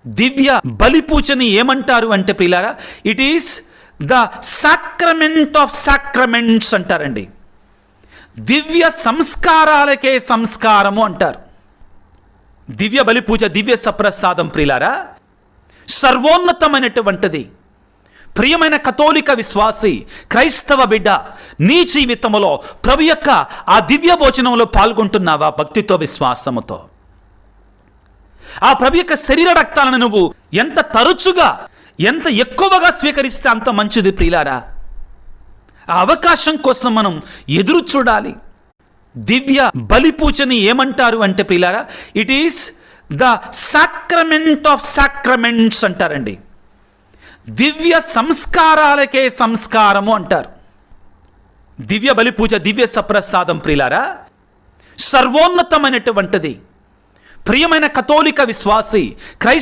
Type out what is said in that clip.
దివ్య బలి పూజని ఏమంటారు అంటే ప్రియులారా, it is the sacrament of sacraments అంటారండి. దివ్య సంస్కారాలకే సంస్కారము అంటారు. దివ్య బలి పూజ, దివ్య సప్రసాదం ప్రియులారా సర్వోన్నతమైనటువంటిది. ప్రియమైన కథోలిక విశ్వాసి, క్రైస్తవ బిడ్డ, నీ జీవితంలో ప్రభు యొక్క ఆ దివ్య భోజనంలో పాల్గొంటున్నావా? భక్తితో, విశ్వాసముతో ఆ ప్రభు యొక్క శరీర రక్తాలను నువ్వు ఎంత తరచుగా, ఎంత ఎక్కువగా స్వీకరిస్తే అంత మంచిది ప్రియులారా. ఆ అవకాశం కోసం మనం ఎదురు చూడాలి. దివ్య బలి పూజని ఏమంటారు అంటే ప్రియులారా, it is the sacrament of sacraments అంటారండి. దివ్య సంస్కారాలకే సంస్కారము అంటారు. దివ్య బలి పూజ, దివ్య సప్రసాదం ప్రియులారా సర్వోన్నతమైనటువంటిది. ప్రియమైన కథోలిక విశ్వాసి,